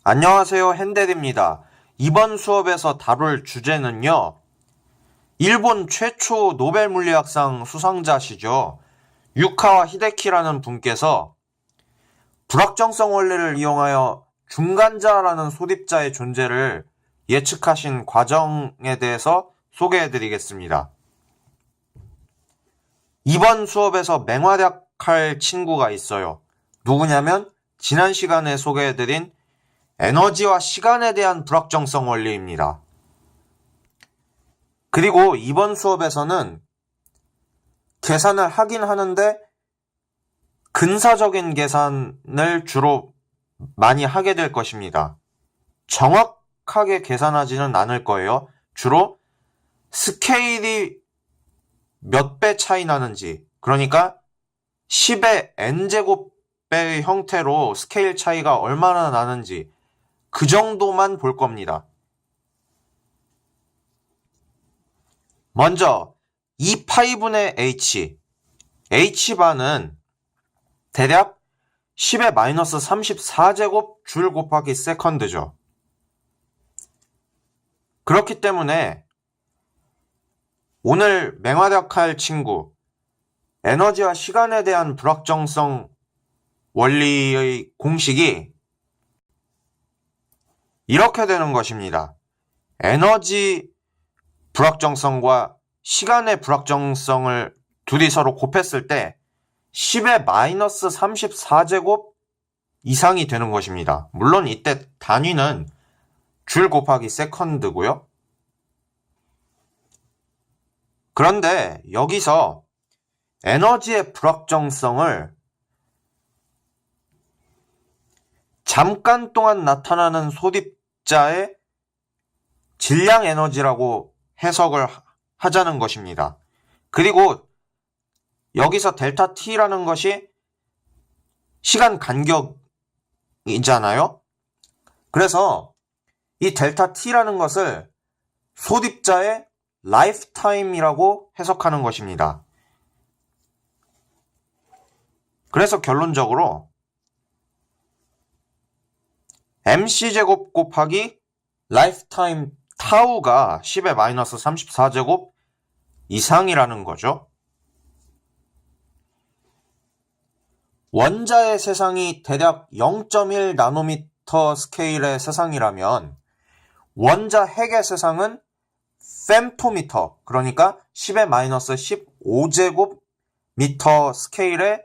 안녕하세요, 핸델입니다. 이번 수업에서 다룰 주제는요, 일본 최초 노벨 물리학상 수상자시죠. 유카와 히데키라는 분께서 불확정성 원리를 이용하여 중간자라는 소립자의 존재를 예측하신 과정에 대해서 소개해드리겠습니다. 이번 수업에서 맹활약할 친구가 있어요. 누구냐면 지난 시간에 소개해드린 에너지와 시간에 대한 불확정성 원리입니다. 그리고 이번 수업에서는 계산을 하긴 하는데 근사적인 계산을 주로 많이 하게 될 것입니다. 정확하게 계산하지는 않을 거예요. 주로 스케일이 몇 배 차이 나는지, 그러니까 10의 n제곱배의 형태로 스케일 차이가 얼마나 나는지 그 정도만 볼 겁니다. 먼저 2파이분의 h, h바는 대략 10의 마이너스 34제곱 줄 곱하기 세컨드죠. 그렇기 때문에 오늘 맹활약할 친구, 에너지와 시간에 대한 불확정성 원리의 공식이 이렇게 되는 것입니다. 에너지 불확정성과 시간의 불확정성을 둘이 서로 곱했을 때 10의 마이너스 34제곱 이상이 되는 것입니다. 물론 이때 단위는 줄 곱하기 세컨드고요. 그런데 여기서 에너지의 불확정성을 잠깐 동안 나타나는 소립자의 질량 에너지라고 해석을 하자는 것입니다. 그리고 여기서 델타 t라는 것이 시간 간격이잖아요. 그래서 이 델타 t라는 것을 소립자의 라이프타임이라고 해석하는 것입니다. 그래서 결론적으로 mc제곱 곱하기 라이프타임 타우가 10의 마이너스 34제곱 이상이라는 거죠. 원자의 세상이 대략 0.1 나노미터 스케일의 세상이라면 원자 핵의 세상은 fem토미터, 그러니까 10의 마이너스 15제곱 미터 스케일의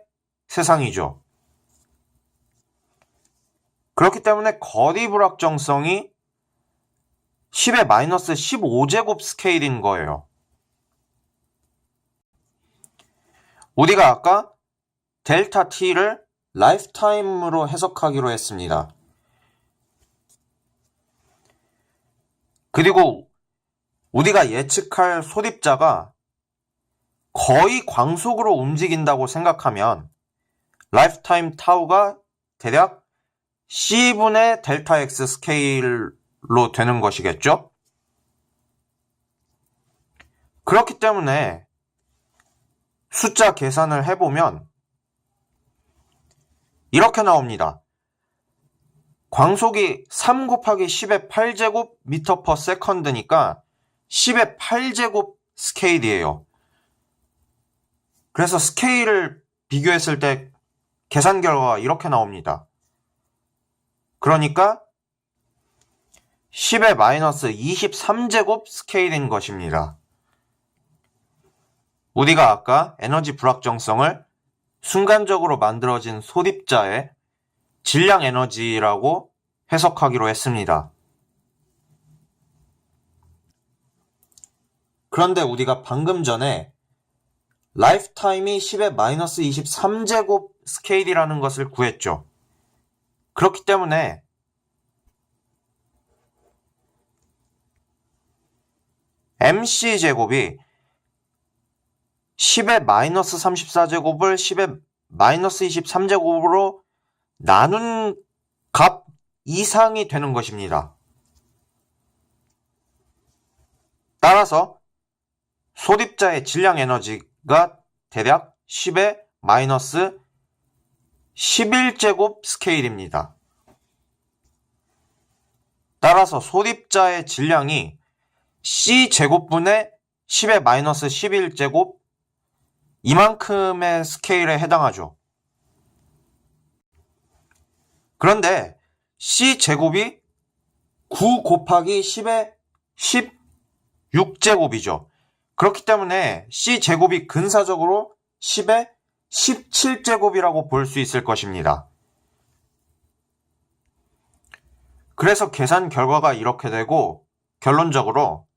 세상이죠. 그렇기 때문에 거리 불확정성이 10의 마이너스 15제곱 스케일인 거예요. 우리가 아까 델타 t를 라이프타임으로 해석하기로 했습니다. 그리고 우리가 예측할 소립자가 거의 광속으로 움직인다고 생각하면 라이프타임 타우가 대략 C분의 델타 X 스케일로 되는 것이겠죠? 그렇기 때문에 숫자 계산을 해보면 이렇게 나옵니다. 광속이 3 곱하기 10의 8제곱 미터 퍼 세컨드니까 10의 8제곱 스케일이에요. 그래서 스케일을 비교했을 때 계산 결과가 이렇게 나옵니다. 그러니까 10의 마이너스 23제곱 스케일인 것입니다. 우리가 아까 에너지 불확정성을 순간적으로 만들어진 소립자의 질량 에너지라고 해석하기로 했습니다. 그런데 우리가 방금 전에 라이프타임이 10의 마이너스 23제곱 스케일이라는 것을 구했죠. 그렇기 때문에 mc제곱이 10의 마이너스 34제곱을 10의 마이너스 23제곱으로 나눈 값 이상이 되는 것입니다. 따라서 소립자의 질량 에너지가 대략 10의 마이너스 11제곱 스케일입니다. 따라서 소립자의 질량이 C제곱분의 10의 마이너스 11제곱 이만큼의 스케일에 해당하죠. 그런데 C제곱이 9 곱하기 10의 16제곱이죠. 그렇기 때문에 C제곱이 근사적으로 10의 17제곱이라고 볼 수 있을 것입니다. 그래서 계산 결과가 이렇게 되고 결론적으로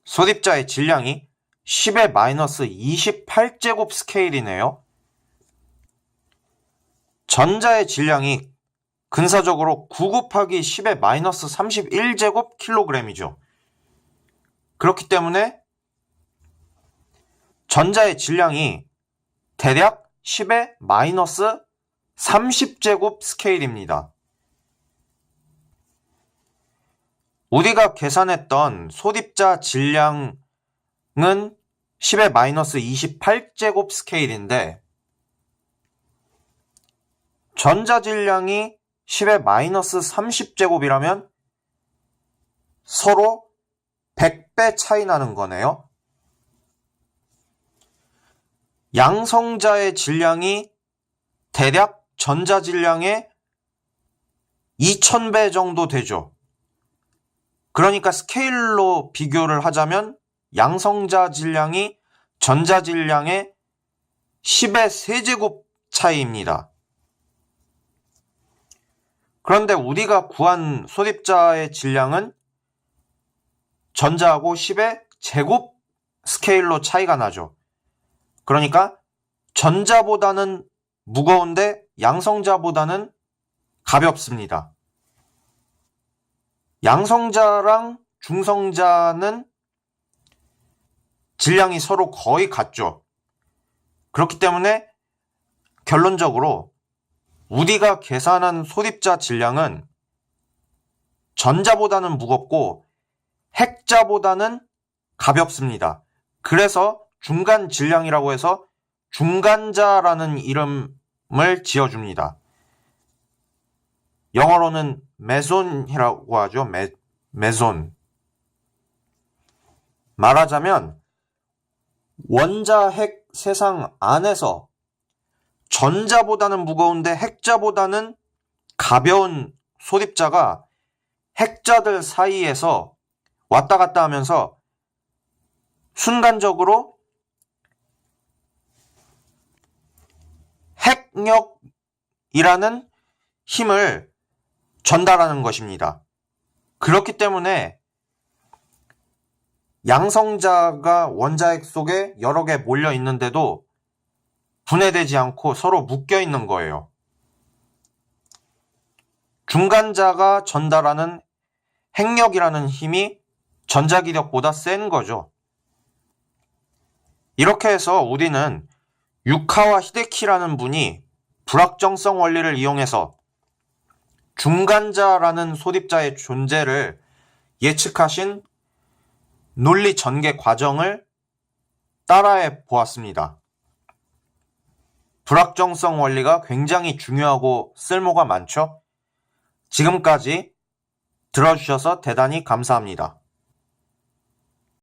소립자의 질량이 10의 마이너스 28제곱 스케일이네요. 전자의 질량이 근사적으로 9 곱하기 10의 마이너스 31제곱 킬로그램이죠. 그렇기 때문에 전자의 질량이 대략 10의 마이너스 30제곱 스케일입니다. 우리가 계산했던 소립자 질량은 10의 마이너스 28제곱 스케일인데 전자 질량이 10의 마이너스 30제곱이라면 서로 100배 차이 나는 거네요. 양성자의 질량이 대략 전자 질량의 2000배 정도 되죠. 그러니까 스케일로 비교를 하자면 양성자 질량이 전자 질량의 10의 세제곱 차이입니다. 그런데 우리가 구한 소립자의 질량은 전자하고 10의 제곱 스케일로 차이가 나죠. 그러니까 전자보다는 무거운데 양성자보다는 가볍습니다. 양성자랑 중성자는 질량이 서로 거의 같죠. 그렇기 때문에 결론적으로 우리가 계산한 소립자 질량은 전자보다는 무겁고 핵자보다는 가볍습니다. 그래서 중간 질량이라고 해서 중간자라는 이름을 지어줍니다. 영어로는 메손이라고 하죠. 메손. 말하자면 원자, 핵 세상 안에서 전자보다는 무거운데 핵자보다는 가벼운 소립자가 핵자들 사이에서 왔다 갔다 하면서 순간적으로 핵력이라는 힘을 전달하는 것입니다. 그렇기 때문에 양성자가 원자핵 속에 여러 개 몰려 있는데도 분해되지 않고 서로 묶여 있는 거예요. 중간자가 전달하는 핵력이라는 힘이 전자기력보다 센 거죠. 이렇게 해서 우리는 유카와 히데키라는 분이 불확정성 원리를 이용해서 중간자라는 소립자의 존재를 예측하신 논리 전개 과정을 따라해 보았습니다. 불확정성 원리가 굉장히 중요하고 쓸모가 많죠. 지금까지 들어주셔서 대단히 감사합니다.